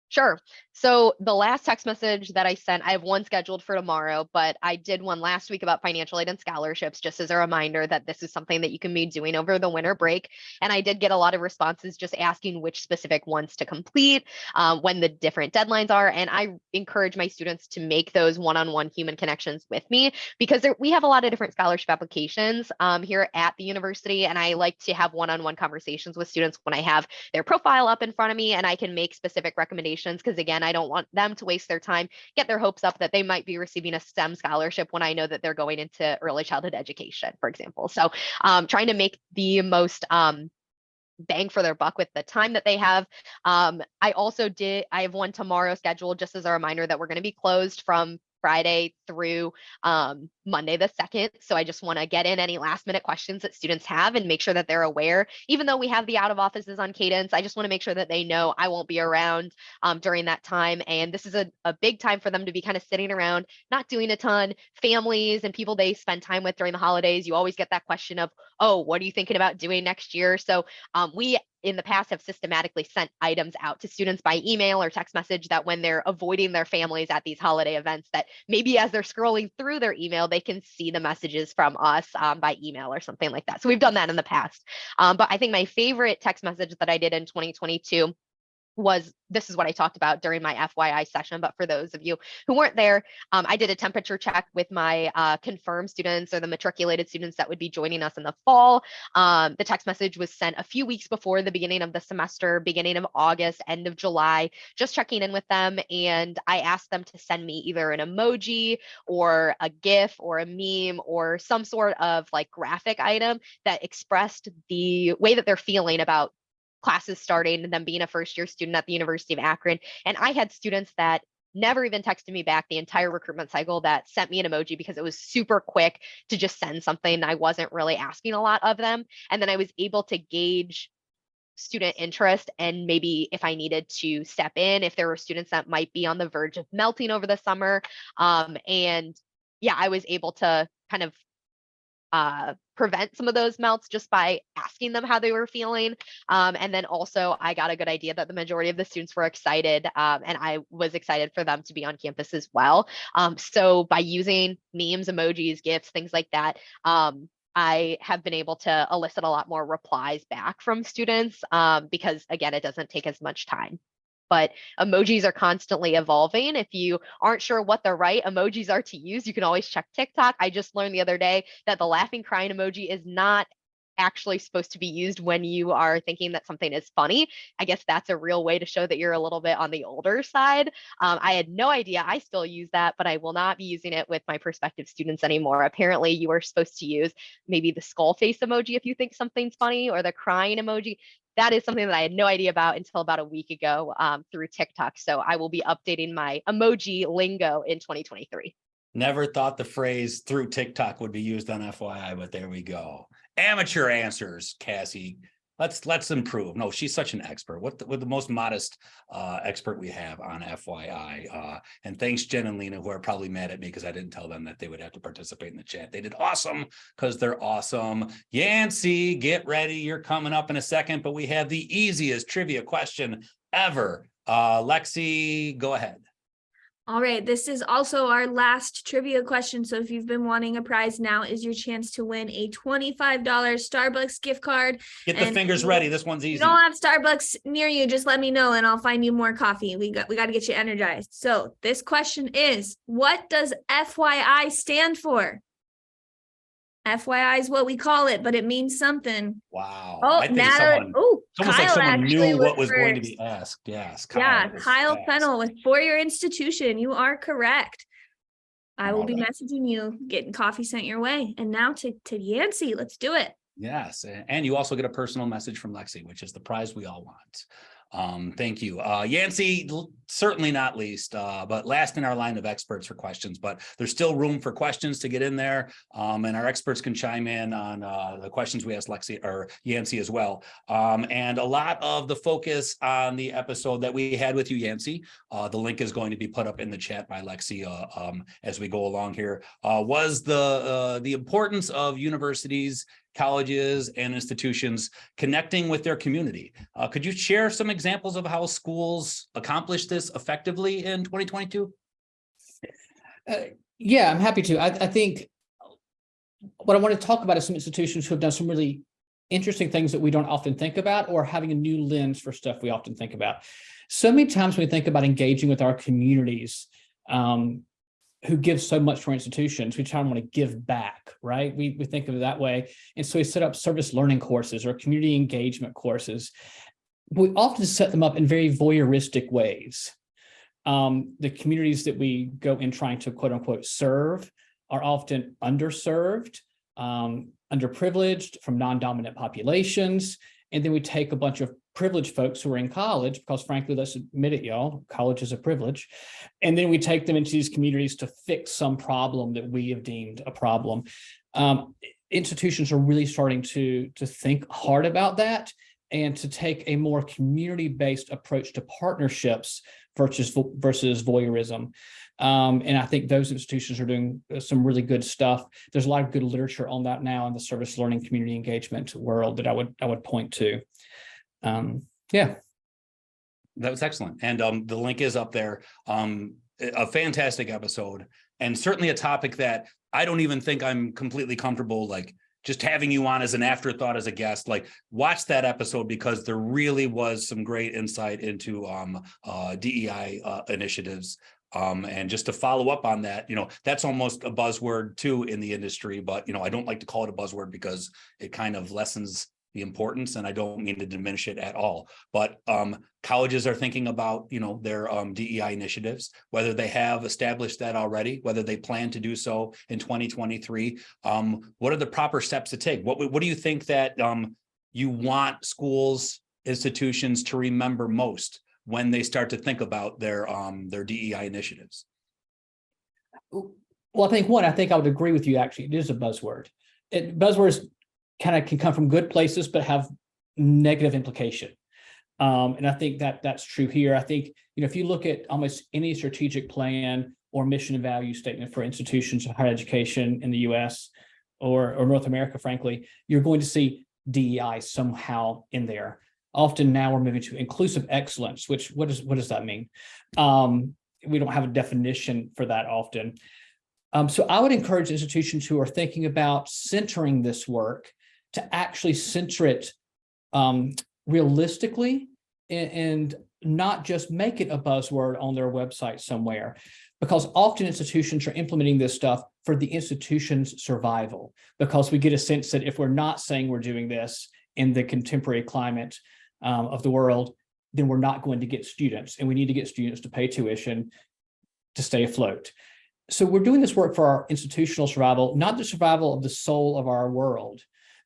Sure. So the last text message that I sent, I have one scheduled for tomorrow, but I did one last week about financial aid and scholarships, just as a reminder that this is something that you can be doing over the winter break. And I did get a lot of responses just asking which specific ones to complete, when the different deadlines are. And I encourage my students to make those one-on-one human connections with me, because we have a lot of different scholarship applications here at the university. And I like to have one-on-one conversations with students when I have their profile up in front of me and I can make specific recommendations. Because again, I don't want them to waste their time, get their hopes up that they might be receiving a STEM scholarship when I know that they're going into early childhood education, for example. So trying to make the most bang for their buck with the time that they have. I have one tomorrow scheduled, just as a reminder that we're going to be closed from Friday through Monday the 2nd. So I just want to get in any last minute questions that students have and make sure that they're aware. Even though we have the out of offices on Cadence, I just want to make sure that they know I won't be around during that time. And this is a big time for them to be kind of sitting around, not doing a ton. Families and people they spend time with during the holidays, you always get that question of, oh, what are you thinking about doing next year? So we in the past have systematically sent items out to students by email or text message that when they're avoiding their families at these holiday events, that maybe as they're scrolling through their email, they can see the messages from us by email or something like that. So we've done that in the past. But I think my favorite text message that I did in 2022 this is what I talked about during my FYI session, but for those of you who weren't there, I did a temperature check with my confirmed students or the matriculated students that would be joining us in the fall. The text message was sent a few weeks before the beginning of the semester, beginning of August, end of July, just checking in with them. And I asked them to send me either an emoji or a GIF or a meme or some sort of like graphic item that expressed the way that they're feeling about classes starting and them being a first year student at the University of Akron. And I had students that never even texted me back the entire recruitment cycle, that sent me an emoji because it was super quick to just send something. I wasn't really asking a lot of them. And then I was able to gauge student interest, and maybe if I needed to step in, if there were students that might be on the verge of melting over the summer. And yeah, I was able to kind of prevent some of those melts just by asking them how they were feeling. And then also I got a good idea that the majority of the students were excited, and I was excited for them to be on campus as well. So by using memes, emojis, GIFs, things like that, I have been able to elicit a lot more replies back from students, because again, it doesn't take as much time. But emojis are constantly evolving. If you aren't sure what the right emojis are to use, you can always check TikTok. I just learned the other day that the laughing crying emoji is not actually supposed to be used when you are thinking that something is funny. I guess that's a real way to show that you're a little bit on the older side. I had no idea. I still use that, but I will not be using it with my prospective students anymore. Apparently you are supposed to use maybe the skull face emoji if you think something's funny, or the crying emoji. That is something that I had no idea about until about a week ago, through TikTok. So I will be updating my emoji lingo in 2023. Never thought the phrase through TikTok would be used on FYI, but there we go. Amateur answers, Cassie. Let's improve. No, she's such an expert. What the most modest expert we have on FYI. And thanks, Jen and Lena, who are probably mad at me because I didn't tell them that they would have to participate in the chat. They did awesome because they're awesome. Yancey, get ready. You're coming up in a second, but we have the easiest trivia question ever. Lexi, go ahead. All right, this is also our last trivia question. So if you've been wanting a prize, now is your chance to win a $25 Starbucks gift card. Get the fingers ready. This one's If easy. you don't have Starbucks near you, just let me know and I'll find you more coffee. We got to get you energized. So this question is, what does FYI stand for? FYI is what we call it, but it means something. Wow. Oh, I think Natalie. Oh, it's almost like Kyle someone actually knew what was going to first. be asked. Yes. Yeah, was Kyle fast. Fennell with For Your Institution. You are correct. I will All be right. messaging you, getting coffee sent your way. And now to Yancey, let's do it. Yes. And you also get a personal message from Lexi, which is the prize we all want. Thank you. Yancey, certainly not least, but last in our line of experts for questions, but there's still room for questions to get in there. And our experts can chime in on the questions we asked Lexi or Yancey as well. And a lot of the focus on the episode that we had with you, Yancey, the link is going to be put up in the chat by Lexi as we go along here, was the importance of universities, colleges, and institutions connecting with their community. Could you share some examples of how schools accomplished this effectively in 2022? Yeah, I'm happy to. I think what I want to talk about is some institutions who have done some really interesting things that we don't often think about, or having a new lens for stuff we often think about. So many times when we think about engaging with our communities, who give so much to our institutions, we try and want to give back, right? We think of it that way. And so we set up service learning courses or community engagement courses. We often set them up in very voyeuristic ways. The communities that we go in trying to quote unquote serve are often underserved, underprivileged from non-dominant populations. And then we take a bunch of privileged folks who are in college, because frankly, let's admit it, y'all, college is a privilege. And then we take them into these communities to fix some problem that we have deemed a problem. Institutions are really starting to think hard about that and to take a more community-based approach to partnerships versus voyeurism. And I think those institutions are doing some really good stuff. There's a lot of good literature on that now in the service learning community engagement world that I would point to. Yeah. That was excellent. And the link is up there. A fantastic episode, and certainly a topic that I don't even think I'm completely comfortable, like just having you on as an afterthought as a guest. Like, watch that episode, because there really was some great insight into DEI initiatives. And just to follow up on that, that's almost a buzzword too in the industry, but I don't like to call it a buzzword because it kind of lessens the importance, and I don't mean to diminish it at all. But colleges are thinking about their DEI initiatives, whether they have established that already, whether they plan to do so in 2023. What are the proper steps to take? What do you think that you want schools, institutions to remember most when they start to think about their DEI initiatives? Well, I think I would agree with you. Actually, it is a buzzword. Buzzwords kind of can come from good places, but have negative implication. And I think that that's true here. I think, if you look at almost any strategic plan or mission and value statement for institutions of higher education in the US or North America, frankly, you're going to see DEI somehow in there. Often now we're moving to inclusive excellence, which what does that mean? We don't have a definition for that often. So I would encourage institutions who are thinking about centering this work to actually center it realistically and not just make it a buzzword on their website somewhere, because often institutions are implementing this stuff for the institution's survival, because we get a sense that if we're not saying we're doing this in the contemporary climate of the world, then we're not going to get students, and we need to get students to pay tuition to stay afloat. So we're doing this work for our institutional survival, not the survival of the soul of our world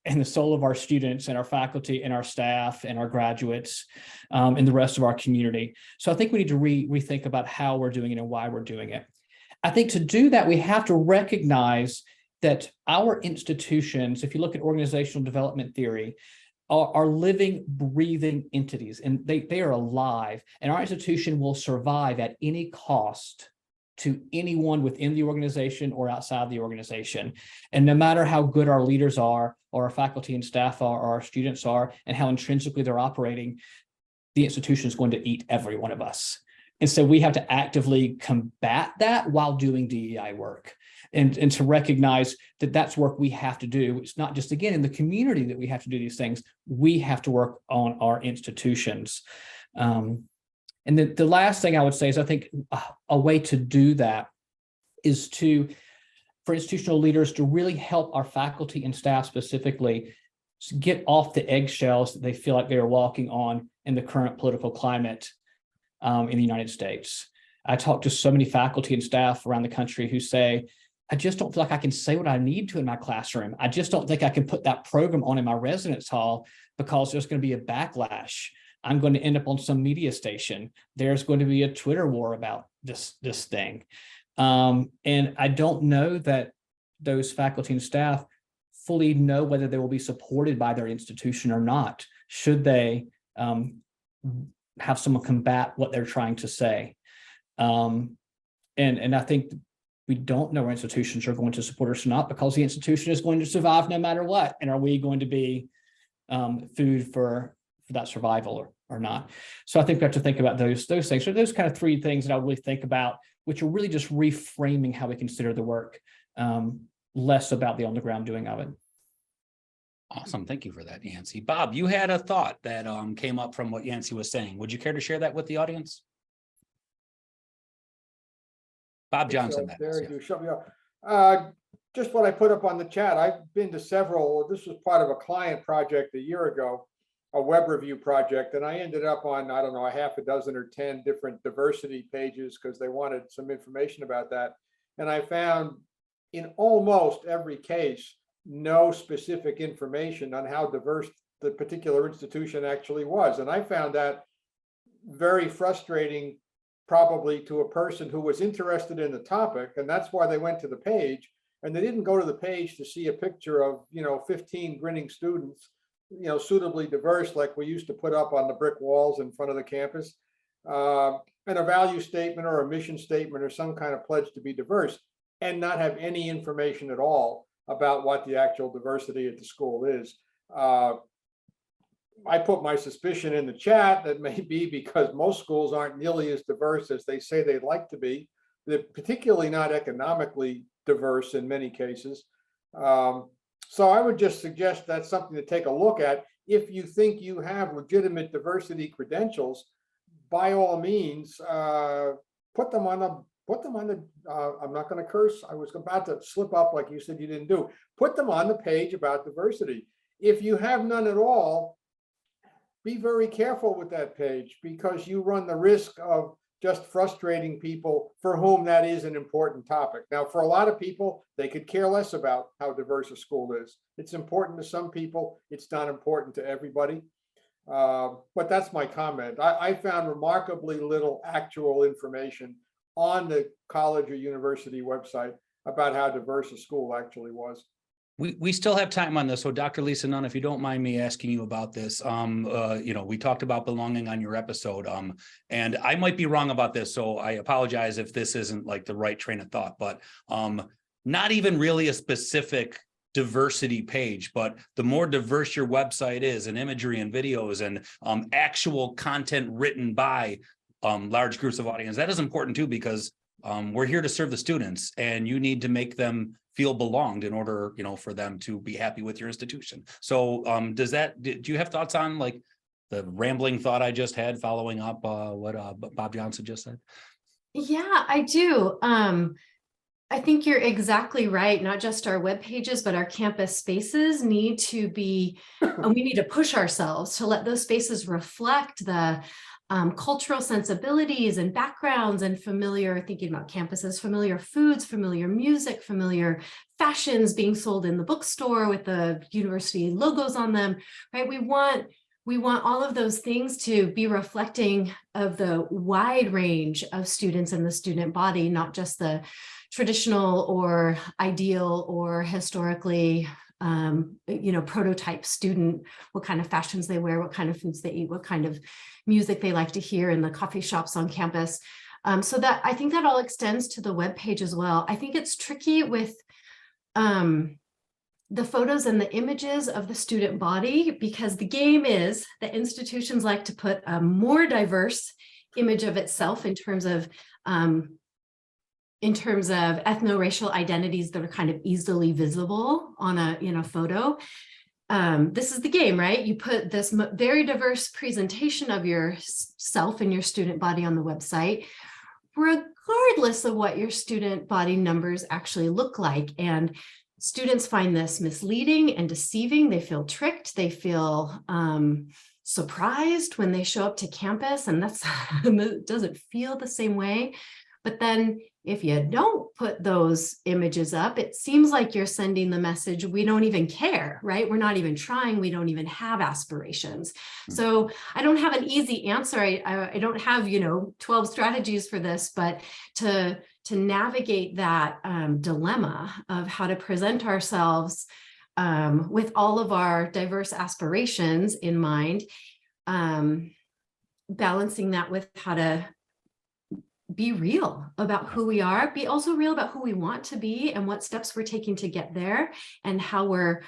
and the soul of our students and our faculty and our staff and our graduates and the rest of our community. So I think we need to rethink about how we're doing it and why we're doing it. I think to do that, we have to recognize that our institutions, if you look at organizational development theory, are living, breathing entities, and they are alive, and our institution will survive at any cost to anyone within the organization or outside the organization. And no matter how good our leaders are, or our faculty and staff are, or our students are, and how intrinsically they're operating, the institution is going to eat every one of us. And so we have to actively combat that while doing DEI work, and to recognize that that's work we have to do. It's not just, again, in the community that we have to do these things. We have to work on our institutions. And then the last thing I would say is I think a way to do that is for institutional leaders to really help our faculty and staff specifically get off the eggshells that they feel like they're walking on in the current political climate in the United States. I talk to so many faculty and staff around the country who say, I just don't feel like I can say what I need to in my classroom. I just don't think I can put that program on in my residence hall because there's going to be a backlash. I'm going to end up on some media station. There's going to be a Twitter war about this thing. And I don't know that those faculty and staff fully know whether they will be supported by their institution or not, should they have someone combat what they're trying to say. And I think we don't know our institutions are going to support us or not, because the institution is going to survive no matter what. And are we going to be food for that survival or not? So I think we have to think about those things. So those kind of three things that I really think about, which are really just reframing how we consider the work, less about the on the ground doing of it. Awesome. Thank you for that, Yancey. Bob, you had a thought that came up from what Yancey was saying. Would you care to share that with the audience? Bob Johnson. So, there you shut me up. Just what I put up on the chat. I've been to several. This was part of a client project a year ago, a web review project, and I ended up on, I don't know, a half a dozen or 10 different diversity pages because they wanted some information about that. And I found in almost every case, no specific information on how diverse the particular institution actually was. And I found that very frustrating, probably to a person who was interested in the topic. And that's why they went to the page, and they didn't go to the page to see a picture of, 15 grinning students, suitably diverse, like we used to put up on the brick walls in front of the campus, and a value statement or a mission statement or some kind of pledge to be diverse, and not have any information at all about what the actual diversity at the school is. I put my suspicion in the chat that may be because most schools aren't nearly as diverse as they say they'd like to be. They're particularly not economically diverse in many cases. So I would just suggest that's something to take a look at. If you think you have legitimate diversity credentials, by all means, put them on the, I'm not going to curse. I was about to slip up like you said you didn't do. Put them on the page about diversity. If you have none at all, be very careful with that page, because you run the risk of just frustrating people for whom that is an important topic. Now, for a lot of people, they could care less about how diverse a school is. It's important to some people. It's not important to everybody. But that's my comment. I found remarkably little actual information on the college or university website about how diverse a school actually was. We still have time on this. So Dr. Lisa Nunn, if you don't mind me asking you about this, we talked about belonging on your episode, and I might be wrong about this. So I apologize if this isn't like the right train of thought, but not even really a specific diversity page, but the more diverse your website is in imagery and videos and actual content written by large groups of audience, that is important too, because we're here to serve the students and you need to make them feel belonged in order, for them to be happy with your institution. So do you have thoughts on like the rambling thought I just had following up what Bob Johnson just said? Yeah, I do. I think you're exactly right. Not just our web pages, but our campus spaces need to be, we need to push ourselves to let those spaces reflect the cultural sensibilities and backgrounds and thinking about campuses, familiar foods, familiar music, familiar fashions being sold in the bookstore with the university logos on them, right? We want all of those things to be reflecting of the wide range of students in the student body, not just the traditional or ideal or historically prototype student, what kind of fashions they wear, what kind of foods they eat, what kind of music they like to hear in the coffee shops on campus. So that I think that all extends to the web page as well. I think it's tricky with the photos and the images of the student body, because the game is that institutions like to put a more diverse image of itself in terms of ethno-racial identities that are kind of easily visible on a photo. This is the game, right? You put this very diverse presentation of yourself and your student body on the website, regardless of what your student body numbers actually look like. And students find this misleading and deceiving. They feel tricked. They feel surprised when they show up to campus, and it doesn't feel the same way. But then if you don't put those images up, it seems like you're sending the message, we don't even care, right? We're not even trying. We don't even have aspirations. So I don't have an easy answer. I don't have, 12 strategies for this, but to navigate that dilemma of how to present ourselves with all of our diverse aspirations in mind, balancing that with how to be real about who we are, be also real about who we want to be and what steps we're taking to get there, and how we're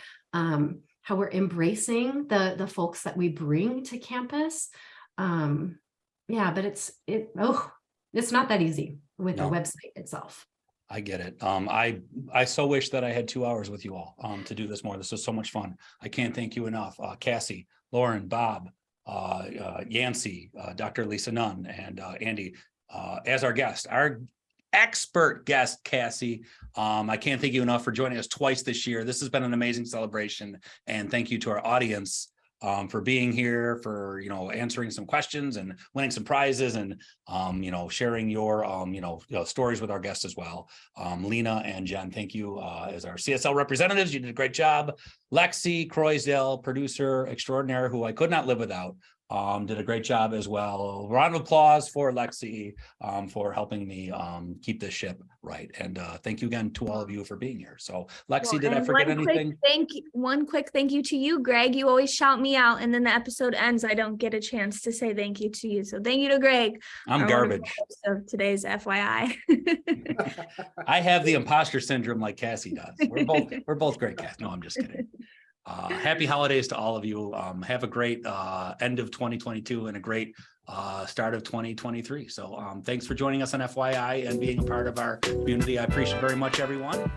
embracing the folks that we bring to campus. But it's not that easy with the website itself. I get it. I so wish that I had 2 hours with you all to do this more. This was so much fun. I can't thank you enough. Cassie, Lauren, Bob, Yancey, Dr. Lisa Nunn, and Andy, as our guest, our expert guest, Cassie. I can't thank you enough for joining us twice this year. This has been an amazing celebration, and thank you to our audience for being here, for answering some questions and winning some prizes, and sharing your stories with our guests as well. Lena and Jen, thank you as our CSL representatives. You did a great job. Lexi Croysdale, producer extraordinaire, who I could not live without, did a great job as well. Round of applause for Lexi for helping me keep this ship right. And thank you again to all of you for being here. So Lexi, did I forget anything? One quick thank you to you, Greg. You always shout me out, and then the episode ends. I don't get a chance to say thank you to you. So thank you to Greg. I'm garbage. Of today's FYI. I have the imposter syndrome like Cassie does. We're both great, Cass. No, I'm just kidding. Happy holidays to all of you. Have a great end of 2022 and a great start of 2023. So thanks for joining us on FYI and being a part of our community. I appreciate very much, everyone.